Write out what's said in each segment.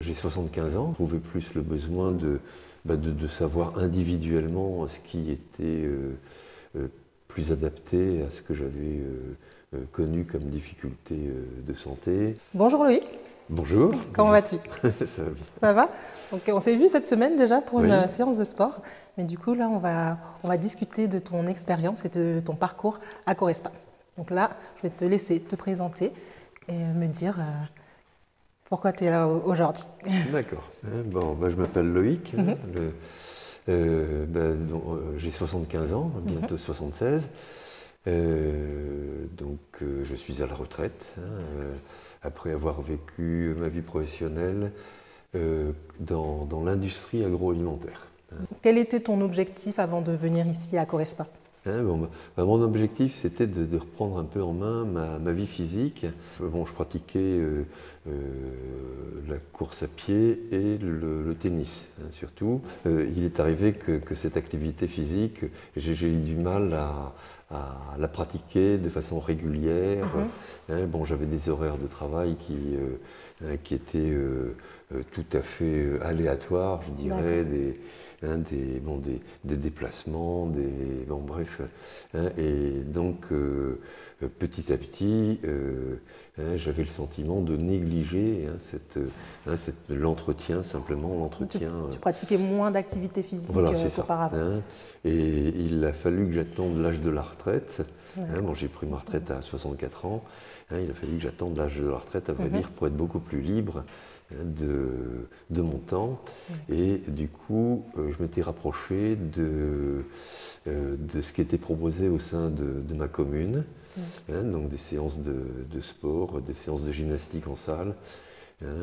J'ai 75 ans, je trouvais plus le besoin de savoir individuellement ce qui était plus adapté à ce que j'avais connu comme difficulté de santé. Bonjour Loïc, Bonjour. comment vas-tu? Ça va bien. Ça va? Donc, on s'est vu cette semaine déjà pour une Oui. séance de sport, mais du coup là on va discuter de ton expérience et de ton parcours à Correspa. Donc là je vais te laisser te présenter et me dire pourquoi tu es là aujourd'hui. D'accord. Bon, je m'appelle Loïc. Mhm. J'ai 75 ans, bientôt 76. Je suis à la retraite, après avoir vécu ma vie professionnelle dans l'industrie agroalimentaire. Quel était ton objectif avant de venir ici à Correspa? Mon objectif, c'était de reprendre un peu en main ma vie physique. Je pratiquais la course à pied et le tennis, surtout. Il est arrivé que cette activité physique, j'ai eu du mal à la pratiquer de façon régulière. J'avais des horaires de travail qui étaient tout à fait aléatoires, je dirais, des déplacements, et donc petit à petit, j'avais le sentiment de négliger l'entretien, simplement l'entretien. Tu pratiquais moins d'activité physique Voilà, c'est ça. qu'auparavant. Et il a fallu que j'attende l'âge de la retraite. J'ai pris ma retraite à 64 ans. Il a fallu que j'attende l'âge de la retraite, à vrai dire, pour être beaucoup plus libre de mon temps. Et du coup, je m'étais rapproché de ce qui était proposé au sein de ma commune. Donc des séances de sport, des séances de gymnastique en salle.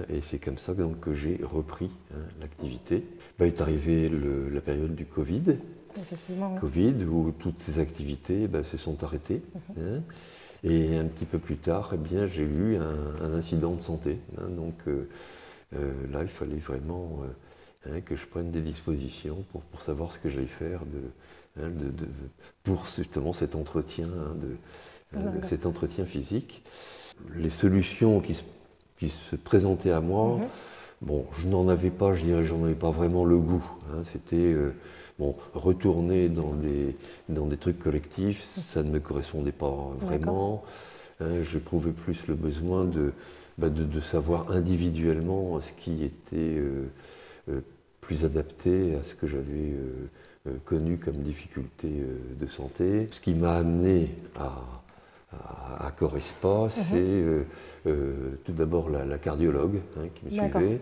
Et c'est comme ça donc, que j'ai repris l'activité. Est arrivée la période du Covid. Effectivement. Covid, où toutes ces activités se sont arrêtées. Et un petit peu plus tard, j'ai eu un incident de santé. Donc là, il fallait vraiment que je prenne des dispositions pour savoir ce que j'allais faire pour justement cet entretien, cet entretien physique. Les solutions qui se présentaient à moi, je n'en avais pas, je dirais, j'en avais pas vraiment le goût. C'était retourner dans des trucs collectifs, ça ne me correspondait pas vraiment. J'éprouvais plus le besoin de savoir individuellement ce qui était plus adapté à ce que j'avais connu comme difficulté de santé. Ce qui m'a amené à Correspa, c'est tout d'abord la cardiologue qui me suivait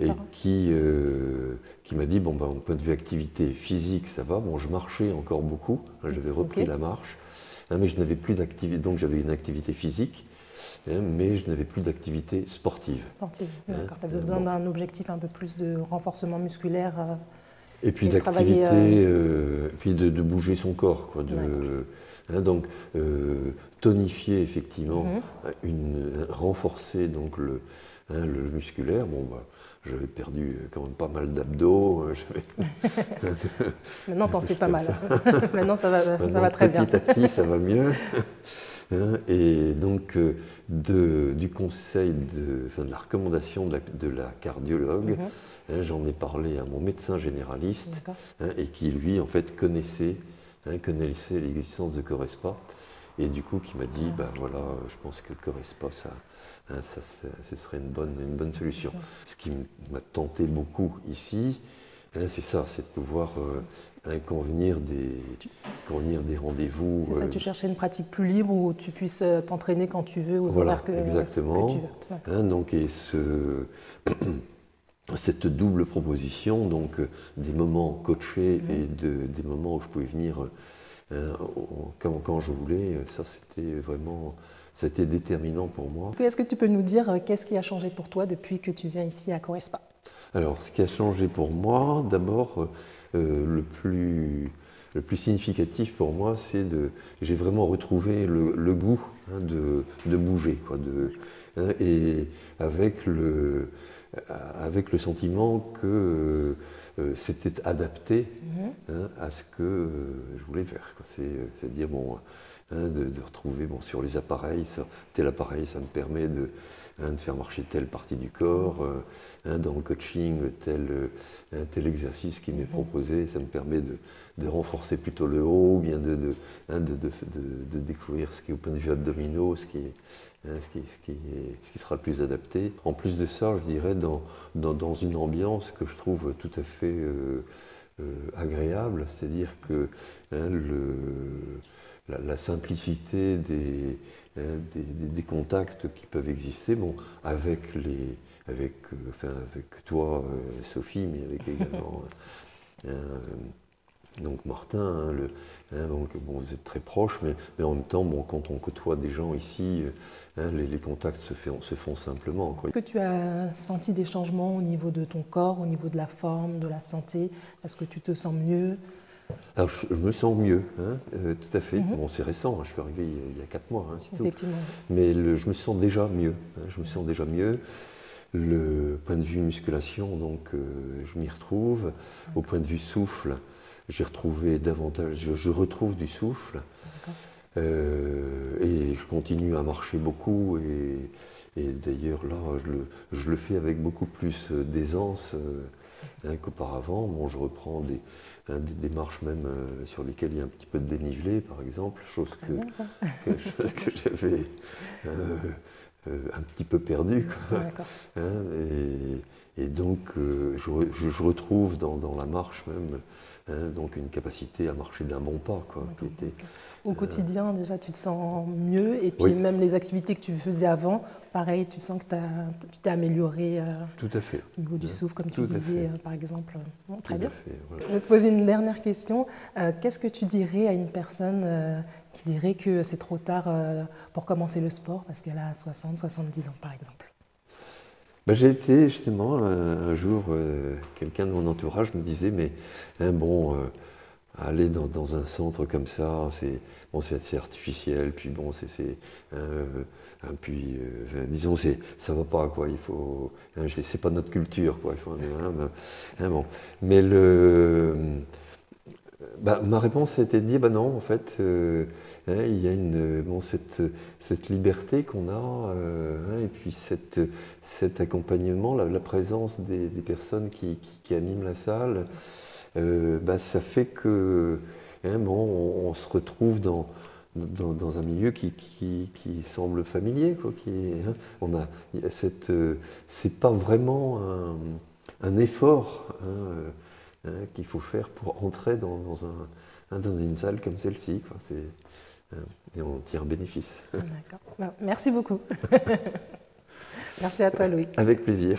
et qui m'a dit, au point de vue activité physique, ça va. Je marchais encore beaucoup, j'avais repris la marche, mais je n'avais plus d'activité, donc j'avais une activité physique, mais je n'avais plus d'activité sportive. Sportive, d'accord. Tu as besoin d'un objectif un peu plus de renforcement musculaire. Et puis d'activité, puis de bouger son corps, quoi, donc tonifier effectivement, renforcer donc le musculaire. J'avais perdu quand même pas mal d'abdos. Maintenant, t'en fais pas mal. Maintenant, ça va très bien. Petit à petit, ça va mieux. Et donc, du conseil, de la recommandation de la cardiologue, j'en ai parlé à mon médecin généraliste, et qui, lui, en fait, connaissait l'existence de Correspa. Et du coup, qui m'a dit, je pense que Correspa, ce serait une bonne solution. Ce qui m'a tenté beaucoup ici, c'est ça, c'est de pouvoir convenir des rendez-vous. C'est ça, tu cherchais une pratique plus libre où tu puisses t'entraîner quand tu veux, aux horaires que tu veux. Et cette double proposition, donc des moments coachés et des moments où je pouvais venir quand je voulais, ça a été déterminant pour moi. Est-ce que tu peux nous dire qu'est-ce qui a changé pour toi depuis que tu viens ici à Correspa? Alors, ce qui a changé pour moi, d'abord, le plus significatif pour moi, c'est j'ai vraiment retrouvé le goût de bouger, quoi, et avec le sentiment que c'était adapté à ce que je voulais faire. C'est-à-dire, de retrouver sur les appareils, tel appareil, ça me permet de faire marcher telle partie du corps, dans le coaching, tel exercice qui m'est proposé, ça me permet de renforcer plutôt le haut, ou bien de découvrir ce qui est au point de vue abdominaux, ce qui sera le plus adapté. En plus de ça, je dirais, dans une ambiance que je trouve tout à fait agréable, c'est-à-dire que la simplicité des contacts qui peuvent exister, avec toi, Sophie, mais avec également donc Martin, vous êtes très proches, mais en même temps, quand on côtoie des gens ici, les contacts se font simplement, quoi. Est-ce que tu as senti des changements au niveau de ton corps, au niveau de la forme, de la santé? Est-ce que tu te sens mieux? Alors, je me sens mieux, tout à fait. C'est récent, je suis arrivé il y a 4 mois, c'est tout. Effectivement. Mais je me sens déjà mieux. Je me sens déjà mieux. Le point de vue musculation, donc, je m'y retrouve. Au point de vue souffle, j'ai retrouvé davantage. Je retrouve du souffle. Et je continue à marcher beaucoup. Et d'ailleurs, là, je le fais avec beaucoup plus d'aisance qu'auparavant. Je reprends des marches même sur lesquelles il y a un petit peu de dénivelé, par exemple, chose que j'avais un petit peu perdue. Et donc, je retrouve dans la marche même donc une capacité à marcher d'un bon pas. Au quotidien, déjà, tu te sens mieux. Et puis, même les activités que tu faisais avant, pareil, tu sens que tu t'es amélioré tout à fait. Au niveau du souffle, comme tu disais, par exemple. Très bien. Voilà. Je vais te poser une dernière question. Qu'est-ce que tu dirais à une personne qui dirait que c'est trop tard pour commencer le sport parce qu'elle a 60, 70 ans, par exemple? J'ai été justement un jour, quelqu'un de mon entourage me disait, mais aller dans un centre comme ça, c'est artificiel, puis disons, ça va pas, quoi. Il faut, c'est pas notre culture, quoi. Il faut, mais ma réponse était de dire, non, en fait, il y a cette liberté qu'on a, et puis cet accompagnement, la présence des personnes qui animent la salle, ça fait que on se retrouve dans un milieu qui semble familier, quoi. C'est pas vraiment un effort qu'il faut faire pour entrer dans une salle comme celle-ci, quoi. Et on tire bénéfice. D'accord. Merci beaucoup. Merci à toi, Louis. Avec plaisir.